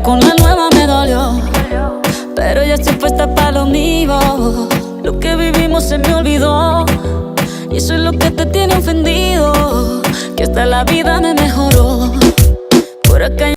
con la nueva me dolió, pero ya estoy puesta pa' lo mío. Lo que vivimos se me olvidó, y eso es lo que te tiene ofendido, que hasta la vida me mejoró. Por acá